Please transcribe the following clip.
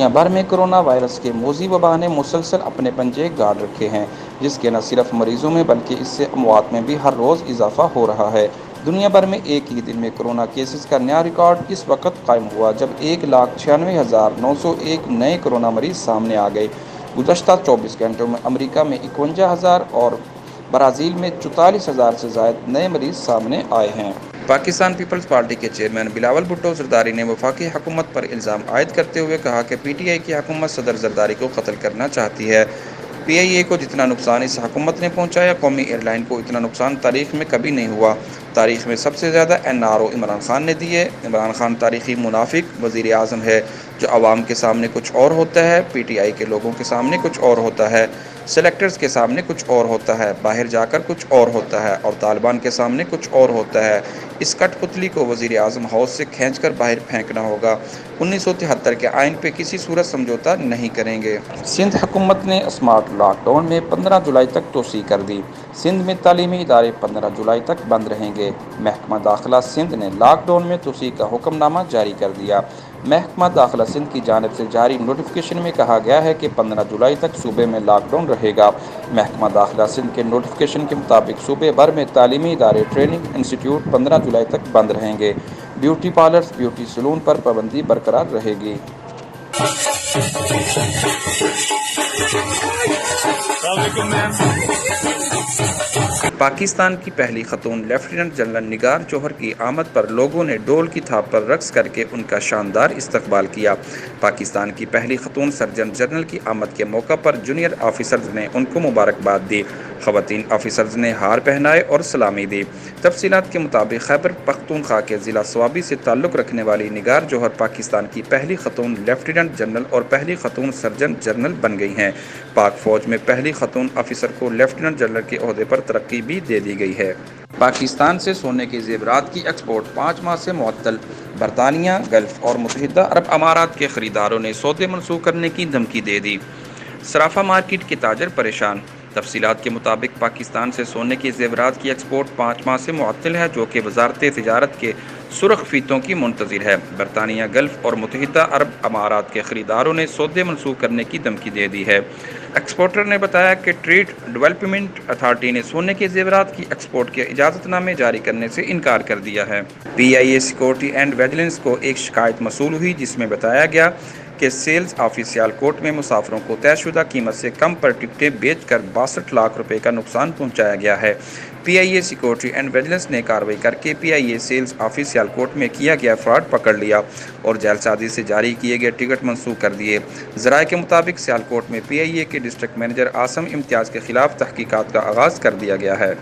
بھر میں corona virus کے موذی وبا نے مسلسل اپنے پنجے گاڑ رکھے ہیں، جس کے نہ صرف مریضوں میں بلکہ اس سے اموات میں بھی ہر روز اضافہ ہو رہا ہے۔ دنیا بھر میں ایک ہی دن میں کورونا کیسز کا نیا ریکارڈ اس وقت قائم ہوا جب 1,96,901 نئے کورونا مریض سامنے آ گئے۔ گزشتہ 24 گھنٹوں میں امریکہ میں 51,000 اور برازیل میں 44,000 سے زائد نئے مریض سامنے آئے ہیں۔ پاکستان پیپلز پارٹی کے چیئرمین بلاول بھٹو زرداری نے وفاقی حکومت پر الزام عائد کرتے ہوئے کہا کہ پی ٹی آئی کی حکومت صدر زرداری کو قتل کرنا چاہتی ہے۔ پی آئی اے کو جتنا نقصان اس حکومت نے پہنچایا، قومی ایئر لائن کو اتنا نقصان تاریخ میں کبھی نہیں ہوا۔ تاریخ میں سب سے زیادہ NRO عمران خان نے دی ہے۔ عمران خان تاریخی منافق وزیر اعظم ہے، جو عوام کے سامنے کچھ اور ہوتا ہے، پی ٹی آئی کے لوگوں کے سامنے کچھ اور ہوتا ہے، سلیکٹرز کے سامنے کچھ اور ہوتا ہے، باہر جا کر کچھ اور ہوتا ہے، اور طالبان کے سامنے کچھ اور ہوتا ہے۔ اس کٹ پتلی کو وزیر اعظم ہاؤس سے کھینچ کر باہر پھینکنا ہوگا۔ 1973 کے آئین پہ کسی صورت سمجھوتہ نہیں کریں گے۔ سندھ حکومت نے اسمارٹ لاک ڈاؤن میں 15 جولائی تک توسیع کر دی۔ سندھ میں تعلیمی ادارے 15 جولائی تک بند رہیں گے۔ محکمہ داخلہ سندھ نے لاک ڈاؤن میں توسیع کا حکم نامہ جاری کر دیا۔ محکمہ داخلہ سندھ کی جانب سے جاری نوٹیفکیشن میں کہا گیا ہے کہ 15 جولائی تک صوبے میں لاک ڈاؤن رہے گا۔ محکمہ داخلہ سندھ کے نوٹیفکیشن کے مطابق صوبے بھر میں تعلیمی ادارے، ٹریننگ انسٹی ٹیوٹ 15 جولائی تک بند رہیں گے۔ بیوٹی پارلرز، بیوٹی سیلون پر پابندی برقرار رہے گی۔ پاکستان کی پہلی خاتون لیفٹیننٹ جنرل نگار جوہر کی آمد پر لوگوں نے ڈول کی تھاپ پر رقص کر کے ان کا شاندار استقبال کیا۔ پاکستان کی پہلی خاتون سرجن جنرل کی آمد کے موقع پر جونیئر آفیسرز نے ان کو مبارکباد دی۔ خواتین آفیسرز نے ہار پہنائے اور سلامی دی۔ تفصیلات کے مطابق خیبر پختونخوا کے ضلع صوابی سے تعلق رکھنے والی نگار جوہر پاکستان کی پہلی خاتون لیفٹیننٹ جنرل اور پہلی خاتون سرجن جنرل بن گئی ہیں۔ پاک فوج میں پہلی خاتون آفیسر کو لیفٹیننٹ جنرل کے عہدے پر ترقی بھی دے دی گئی ہے۔ پاکستان سے سونے کے زیورات کی ایکسپورٹ 5 ماہ سے معطل۔ برطانیہ، گلف اور متحدہ عرب امارات کے خریداروں نے سودے منسوخ کرنے کی دھمکی دے دی۔ صرافہ مارکیٹ کے تاجر پریشان۔ تفصیلات کے مطابق پاکستان سے سونے کے زیورات کی ایکسپورٹ 5 ماہ سے معطل ہے، جو کہ وزارت تجارت کے سرخ فیتوں کی منتظر ہے۔ برطانیہ، گلف اور متحدہ عرب امارات کے خریداروں نے سودے منسوخ کرنے کی دھمکی دے دی ہے۔ ایکسپورٹر نے بتایا کہ ٹریڈ ڈیولپمنٹ اتھارٹی نے سونے کے زیورات کی ایکسپورٹ کے اجازت نامے جاری کرنے سے انکار کر دیا ہے۔ پی آئی اے سیکورٹی اینڈ ویجیلنس کو ایک شکایت موصول ہوئی، جس میں بتایا گیا کہ سیلز آفس سیالکوٹ میں مسافروں کو طے شدہ قیمت سے کم پر ٹکٹیں بیچ کر 62 لاکھ روپے کا نقصان پہنچایا گیا ہے۔ پی آئی اے سیکورٹی اینڈ ویجیلنس نے کارروائی کر کے پی آئی اے سیلز آفس سیالکوٹ میں کیا گیا فراڈ پکڑ لیا اور جعل سازی سے جاری کیے گئے ٹکٹ منسوخ کر دیے۔ ذرائع کے مطابق سیالکوٹ میں پی آئی اے کے ڈسٹرکٹ مینیجر عاصم امتیاز کے خلاف تحقیقات کا آغاز کر دیا گیا ہے۔